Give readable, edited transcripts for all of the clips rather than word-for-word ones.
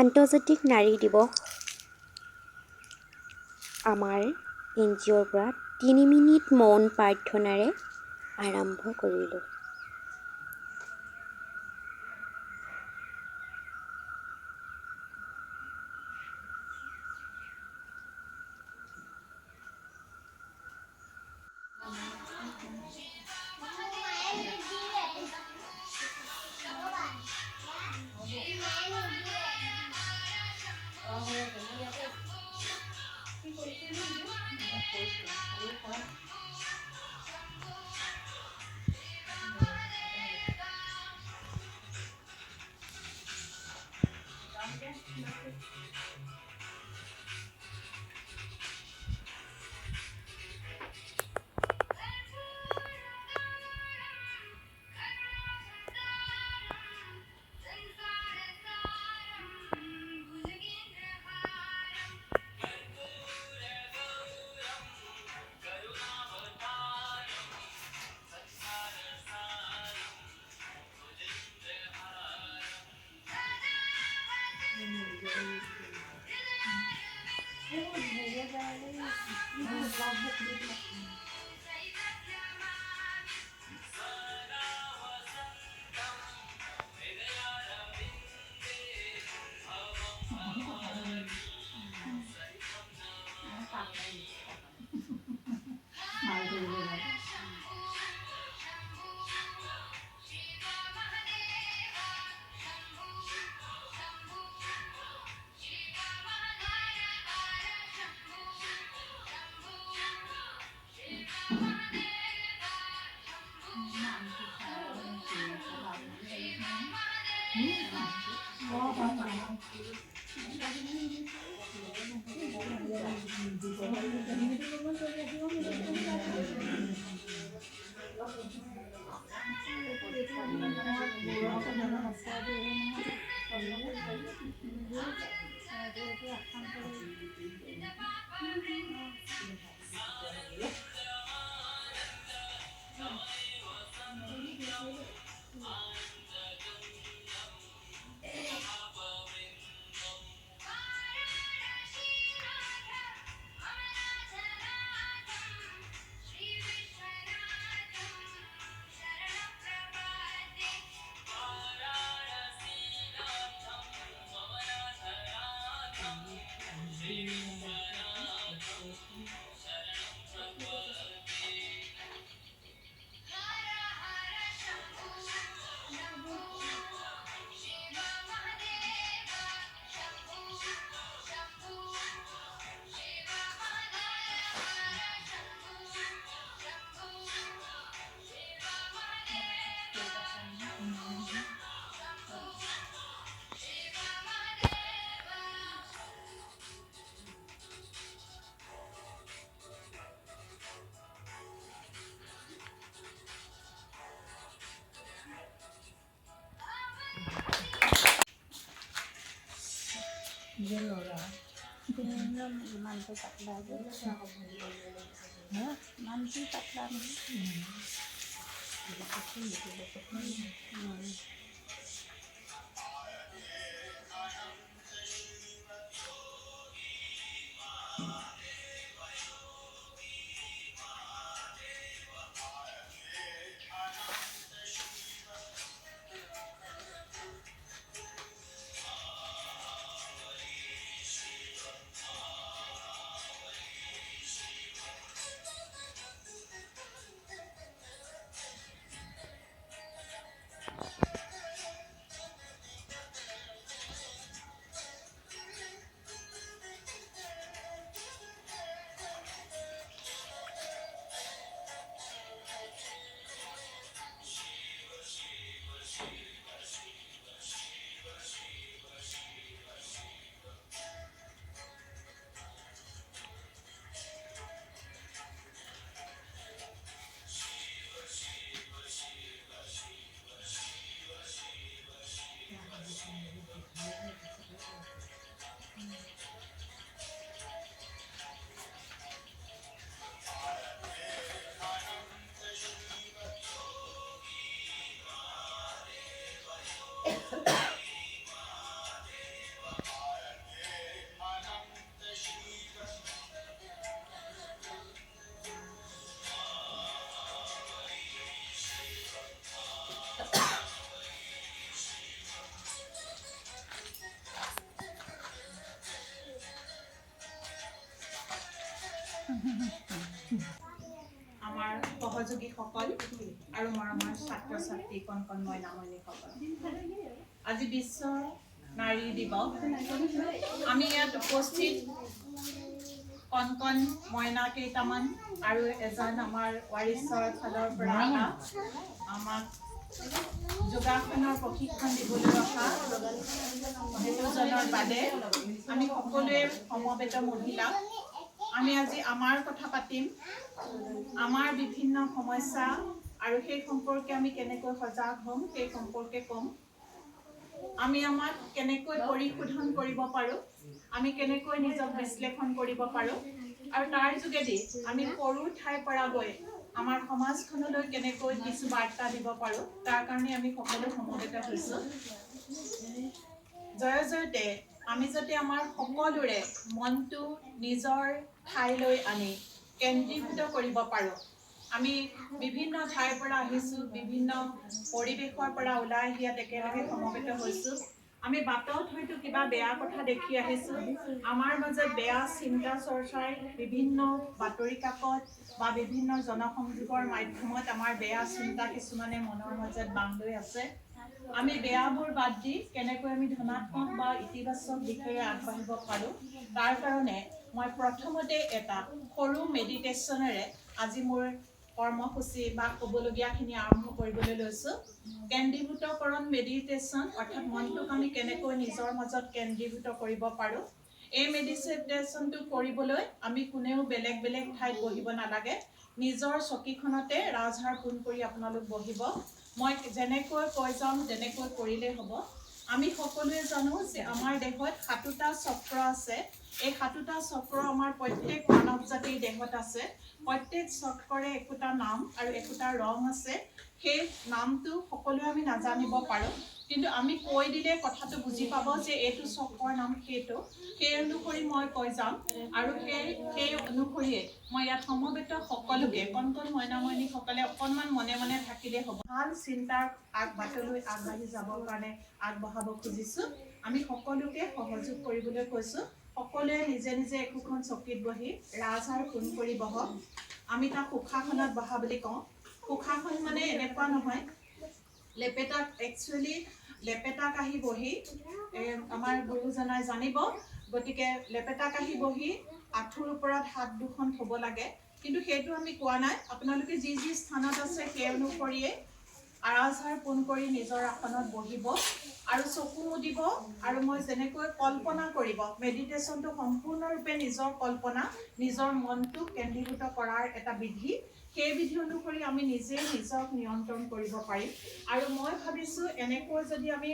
আন্তৰ্জাতিক নাৰী দিৱস আমাৰ NGOৰ পৰা 3 মিনিট মৌন প্ৰাৰ্থনাৰে আৰম্ভ কৰিলোঁ। আমাৰ সহযোগীসকল আৰু মৰমৰ ছাত্ৰ ছাত্ৰী কণ মইনামণিসকল, আজি বিশ্ব নাৰী দিৱস। আমি ইয়াত উপস্থিত কণ মইনা কেইটামান আৰু এজন আমাৰ ৱাৰিছৰ ফালৰ পৰা আমাক যোগাসনৰ প্ৰশিক্ষণ দিবলৈ অহা হেতুজনৰ বাদে আমি সকলোৱে সমবেত মহিলা, আমি আজি আমাৰ কথা পাতিম, আমাৰ বিভিন্ন সমস্যা আৰু সেই সম্পৰ্কে আমি কেনেকৈ সজাগ হ'ম সেই সম্পৰ্কে ক'ম। আমি আমাক কেনেকৈ পৰিশোধন কৰিব পাৰোঁ, আমি কেনেকৈ নিজক বিশ্লেষণ কৰিব পাৰোঁ আৰু তাৰ যোগেদি আমি সৰু ঠাইৰ পৰা গৈ আমাৰ সমাজখনলৈ কেনেকৈ কিছু বাৰ্তা দিব পাৰোঁ, তাৰ কাৰণে আমি সকলো সমবেত হৈছোঁ। জয়তে আমি যাতে আমাৰ সকলোৰে মনটো নিজৰ ঠাইলৈ আনি কেন্দ্ৰীভূত কৰিব পাৰোঁ। আমি বিভিন্ন ঠাইৰ পৰা আহিছোঁ, বিভিন্ন পৰিৱেশৰ পৰা ওলাই আহি ইয়াত একেলগে সমবেত হৈছোঁ। আমি বাটত হয়তো কিবা বেয়া কথা দেখি আহিছোঁ, আমাৰ মাজত বেয়া চিন্তা চৰ্চাৰ বিভিন্ন বাতৰি কাকত বা বিভিন্ন জনসংযোগৰ মাধ্যমত আমাৰ বেয়া চিন্তা কিছুমানে মনৰ মাজত বান্ধ লৈ আছে। আমি বেয়াবোৰ বাদ দি কেনেকৈ আমি ধনাত্মক বা ইতিবাচক দিশেৰে আগবাঢ়িব পাৰোঁ, তাৰ কাৰণে মই প্ৰথমতে এটা সৰু মেডিটেশ্যনেৰে আজি মোৰ কৰ্মসূচী বা ক'বলগীয়াখিনি আৰম্ভ কৰিবলৈ লৈছোঁ। কেন্দ্ৰীভূতকৰণ মেডিটেশ্যন, অৰ্থাৎ মনটোক আমি কেনেকৈ নিজৰ মাজত কেন্দ্ৰীভূত কৰিব পাৰোঁ। এই মেডিটেশ্যনটো কৰিবলৈ আমি কোনেও বেলেগ বেলেগ ঠাইত বহিব নালাগে, নিজৰ চকীখনতে ৰাজহাড় পোন কৰি আপোনালোক বহিব। মই যেনেকৈ কৈ যাম তেনেকৈ কৰিলেই হ'ব। আমি সকলোৱে জানো যে আমাৰ দেহত 7টা চক্ৰ আছে। এই 7টা চক্ৰ আমাৰ প্ৰত্যেক মানৱ জাতিৰ দেহত আছে। প্ৰত্যেক চক্ৰৰে একোটা নাম আৰু একোটা ৰং আছে। সেই নামটো সকলোৱে আমি নাজানিব পাৰোঁ, কিন্তু আমি কৈ দিলে কথাটো বুজি পাব যে এইটো চক্ৰৰ নাম সেইটো। সেই অনুসৰি মই কৈ যাম আৰু সেই অনুসৰিয়ে মই ইয়াত সমবেত সকলোকে কণ মইনামণিসকলে অকণমান মনে মনে থাকিলে হ'ব। ভাল চিন্তাৰ বাটলৈ আগবাঢ়ি যাবৰ কাৰণে আগবঢ়াব খুজিছোঁ। আমি সকলোকে সহযোগ কৰিবলৈ কৈছোঁ। সকলোৱে নিজে নিজে একোখন চকীত বহি ৰাজহাড় পোন কৰি বহক। আমি তাক সুখাসনত বহা বুলি কওঁ। সুখাসন মানে এনেকুৱা নহয়, লেপেটা কাঢ়ি বহি আমাৰ গুৰুজনাই জানিব, গতিকে লেপেটা কাঢ়ি বহি আঁঠুৰ ওপৰত হাত দুখন থ'ব লাগে, কিন্তু সেইটো আমি কোৱা নাই। আপোনালোকে যি যি স্থানত আছে সেই অনুসৰিয়ে ৰাজহাড় পোন কৰি নিজৰ আসনত বহিব আৰু চকু মুদিব। আৰু মই যেনেকৈ কল্পনা কৰিব, মেডিটেশ্যনটো সম্পূৰ্ণৰূপে নিজৰ কল্পনা, নিজৰ মনটো কেন্দ্ৰীভূত কৰাৰ এটা বিধি। সেই বিধি অনুসৰি আমি নিজেই নিজক নিয়ন্ত্ৰণ কৰিব পাৰিম। আৰু মই ভাবিছোঁ এনেকৈ যদি আমি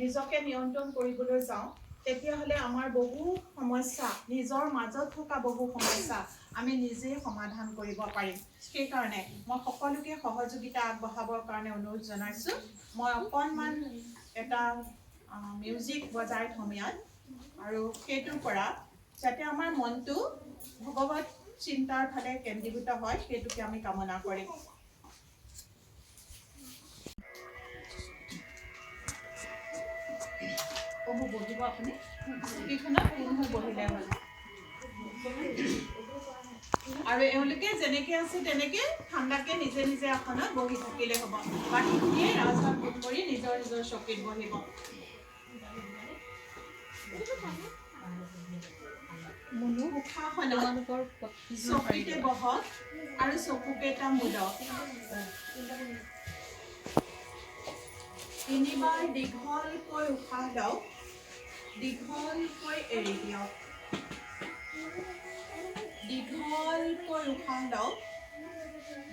নিজকে নিয়ন্ত্ৰণ কৰিবলৈ যাওঁ, তেতিয়াহ'লে আমাৰ বহু সমস্যা, নিজৰ মাজত থকা বহু সমস্যা আমি নিজেই সমাধান কৰিব পাৰিম। সেইকাৰণে মই সকলোকে সহযোগিতা আগবঢ়াবৰ কাৰণে অনুৰোধ জনাইছোঁ। মই অকণমান এটা মিউজিক বজাই থ'ম ইয়াত, আৰু সেইটোৰ পৰা যাতে আমাৰ মনটো ভগৱত চিন্তাৰ ফালে কেন্দ্ৰীভূত হয়, সেইটোকে আমি কামনা কৰিম। বহিব আপুনি চকীখনত পোন হৈ বহিলে হ'ল। আৰু এওঁলোকে যেনেকে আছে তেনেকে ঠাণ্ডাকে নিজে নিজে আসনত বহি থাকিলে হ'ব। বাকীখিনিয়ে ৰাজহাড় পোন কৰি নিজৰ নিজৰ চকীত বহিব। চকীতে বহক আৰু চকুকেইটা মুদক। 3বাৰ দীঘলকৈ উশাহ লওক, দীঘলকৈ এৰি দিয়ক। দীঘলকৈ উশাহ লওক,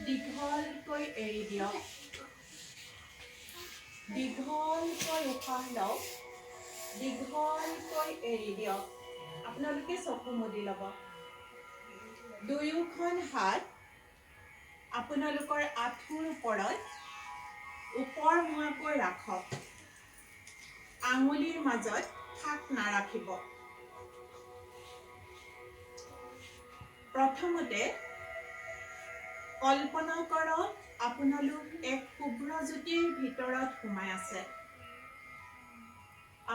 দীঘলকৈ এৰি দিয়ক। দীঘলকৈ উশাহ লওক, দীঘলকৈ এৰি দিয়ক। আপোনালোকে চকু মুদি ল'ব। দুয়োখন হাত আপোনালোকৰ আঁঠুৰ ওপৰত ওপৰমুৱাকৈ ৰাখক। আঙুলিৰ মাজত ফাক নাৰাখিব। প্ৰথমতে কল্পনা কৰক আপোনালোক এক শুভ্ৰজ্যোতিৰ ভিতৰত সোমাই আছে।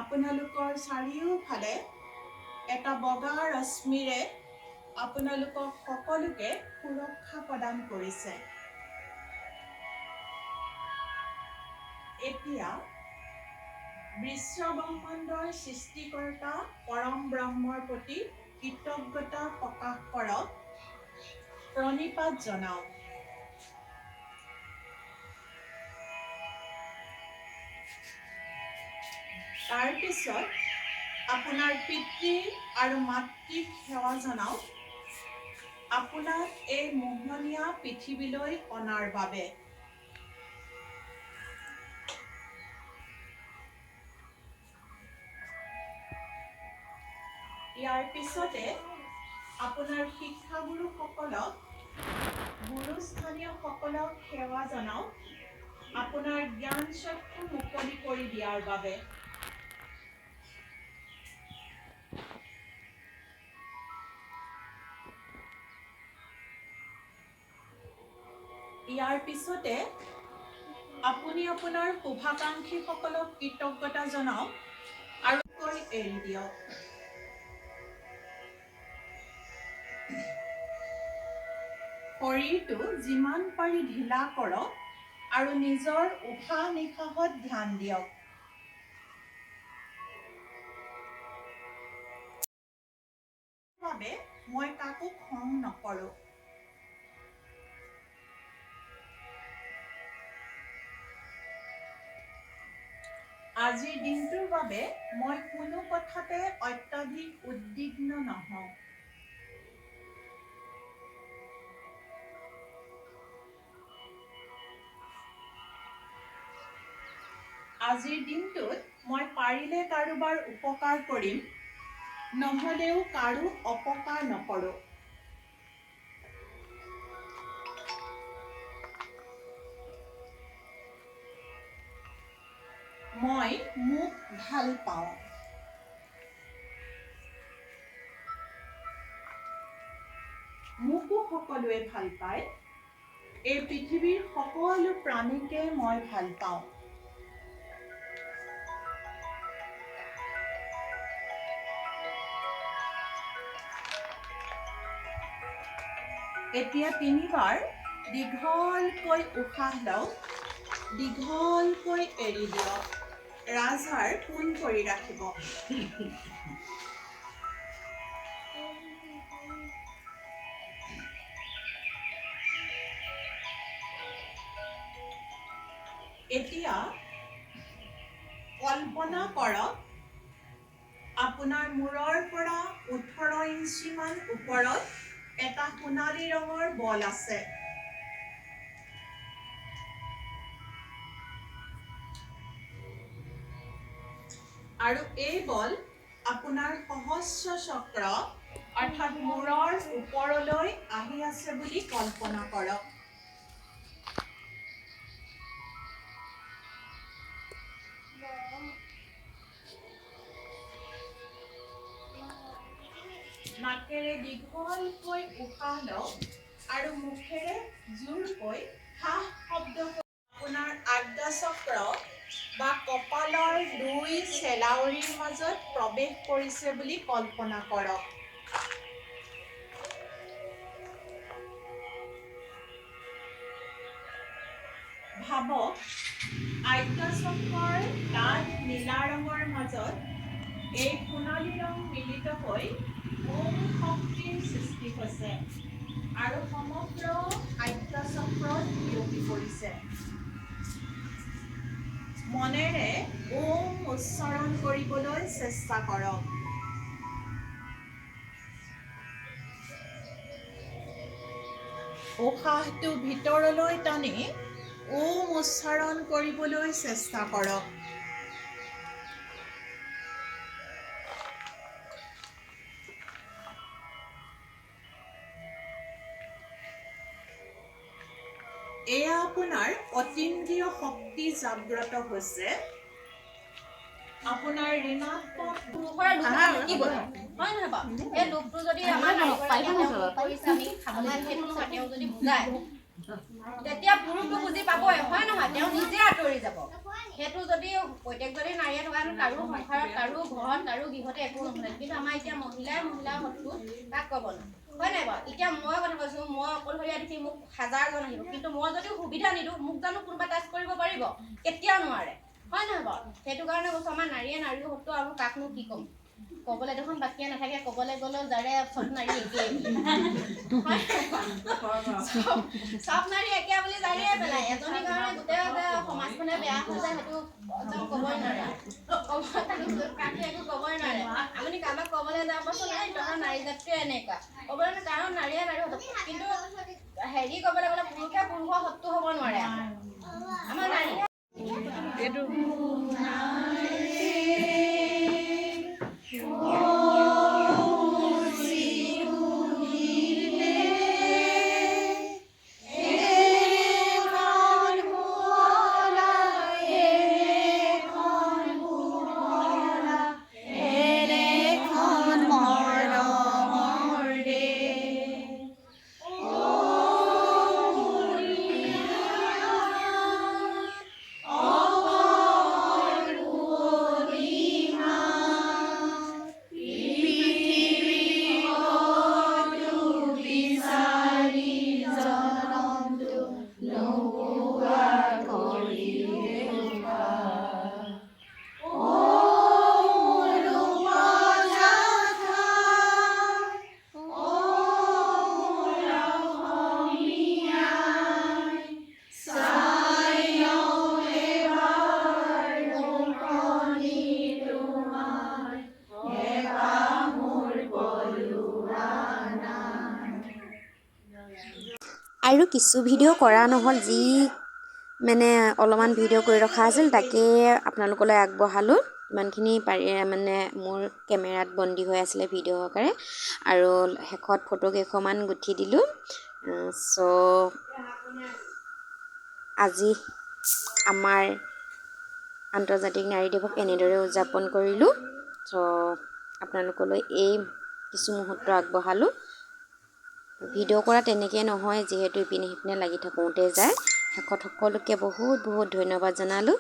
আপোনালোকৰ চাৰিওফালে এটা বগা ৰশ্মিৰে আপোনালোকক সকলোকে সুৰক্ষা প্ৰদান কৰিছে। এতিয়া বিশ্বব্ৰহ্মাণ্ডৰ সৃষ্টিকৰ্তা পৰম ব্ৰহ্মৰ প্ৰতি কৃতজ্ঞতা প্ৰকাশ কৰক, প্ৰণিপাত জনাওক। তাৰ পিছত আপোনাৰ পিতৃ আৰু মাতৃক সেৱা জনাওক, আপোনাক এই মোহনীয়া পৃথিৱীলৈ অনাৰ বাবে। ইয়াৰ পিছতে আপোনাৰ শিক্ষাগুৰুসকলক, গুৰুস্থানীয়সকলক সেৱা জনাওক, আপোনাৰ জ্ঞান চক্ষু মুকলি কৰি দিয়াৰ বাবে। ইয়াৰ পিছতে আপুনি আপোনাৰ শুভাকাংক্ষীসকলক কৃতজ্ঞতা জনাওক আৰু এৰি দিয়ক। শৰীৰটো যিমান পাৰি ঢিলা কৰক আৰু নিজৰ উশাহ নিশাহত ধ্যান দিয়ক। বাবে মই কাকো খং নকৰোঁ। আজিৰ দিনটোৰ বাবে মই কোনো কথাতে অত্যাধিক উদ্বিগ্ন নহওঁ। আজিৰ দিনটোত মই পাৰিলে কাৰোবাৰ উপকাৰ কৰিম, নহ'লেও কাৰো অপকাৰ নকৰোঁ। মই মোক ভাল পাওঁ। মোকো সকলোৱে ভাল পায়। এই পৃথিৱীৰ সকলো প্ৰাণীকে মই ভাল পাওঁ। এতিয়া 3বাৰ দীঘলকৈ উশাহ লওক, দীঘলকৈ এৰি দিয়ক। ৰাজহাড় পোন কৰি ৰাখিব। এতিয়া কল্পনা কৰক, আপোনাৰ মূৰৰ পৰা 18 ইঞ্চিমান ওপৰত এটা সোণালী ৰঙৰ বল আছে। আৰু এই বল আপোনাৰ সহস্ৰ চক্ৰ অৰ্থাৎ মূৰৰ ওপৰলৈ আহি আছে বুলি কল্পনা কৰক। নাকেৰে দীঘলকৈ উশাহ লওক আৰু মুখেৰে জোৰকৈ হাঁহ শব্দ আপোনাৰ আজ্ঞাচক্ৰ বা কপালৰ 2 চেলাউৰিৰ মাজত প্ৰৱেশ কৰিছে বুলি কল্পনা কৰক। ভাবক, আজ্ঞাচক্ৰৰ ডাঠ নীলা ৰঙৰ মাজত এই সোণালী ৰং মিলিত হৈ ওম শক্তিৰ সৃষ্টি হৈছে আৰু সমগ্ৰ আজ্ঞাচক্ৰত বিয়পি পৰিছে। মনেৰে ওম উচ্চাৰণ কৰিবলৈ চেষ্টা কৰক। উশাহটো ভিতৰলৈ টানি ওম উচ্চাৰণ কৰিবলৈ চেষ্টা কৰক। এয়া আপোনাৰ অতীন্দ্ৰিয় শক্তি জাগ্ৰত হৈছে। আপোনাৰ ঋণাত্মক তেতিয়া পুৰুষটো বুজি পাবই, হয় নহয়? তেওঁ নিজে আঁতৰি যাব। সেইটো যদি প্ৰত্যেকজনী নাৰীয়ে থকা কাৰো সংসাৰত কাৰো ঘৰত কাৰো গৃহতে একো নহয় কিন্তু আমাৰ এতিয়া মহিলাৰ শত্ৰু তাক ক'ব নোৱাৰে হয় নাই বাৰু এতিয়া মই কথা কৈছোঁ মই অকলশৰীয়া দেখি মোক 1000জন আহিব কিন্তু মই যদি সুবিধা নিদিওঁ মোক জানো কোনোবা টাচ কৰিব পাৰিব কেতিয়াও নোৱাৰে হয় নহয় বাৰু সেইটো কাৰণে কৈছোঁ আমাৰ নাৰীয়ে নাৰীৰ শত্ৰু আৰু কাকনো কি ক'ম ক'বলৈ দেখোন বাকীয়ে নাথাকে ক'বলৈ গ'লেও যাৰে চব নাৰী একেই চব নাৰী একে বুলি জানিয়ে পেলাই এজনীৰ কাৰণে গোটেই সমাজখনে বেয়া হৈ যায় সেইটো একদম ক'বই নোৱাৰে কাকো একো ক'বই নোৱাৰে আপুনি কাৰোবাক ক'বলৈ যাবচোন এই তহঁতৰ নাৰী জাতিটোৱে এনেকুৱা ক'বলৈ কাৰণ নাৰীয়ে নাৰী কিন্তু হেৰি ক'বলৈ গ'লে পুৰুষে পুৰুষৰ শত্ৰু হ'ব নোৱাৰে আমাৰ নাৰী এইটো আৰু কিছু ভিডিঅ' কৰা নহ'ল যি মানে অলপমান ভিডিঅ' কৰি ৰখা আছিল তাকে আপোনালোকলৈ আগবঢ়ালোঁ ইমানখিনি পাৰি মানে মোৰ কেমেৰাত বন্দী হৈ আছিলে ভিডিঅ' সহকাৰে আৰু শেষত ফটো কেইখনমান গুঠি দিলোঁ আজি আমাৰ আন্তৰ্জাতিক নাৰী দিৱস এনেদৰে উদযাপন কৰিলোঁ আপোনালোকলৈ এই কিছু মুহূৰ্ত আগবঢ়ালোঁ ভিডিঅ' কৰা তেনেকৈ নহয় যিহেতু ইপিনে সিপিনে লাগি থাকোঁতে যায় শেষত সকলোকে বহুত বহুত ধন্যবাদ জনালোঁ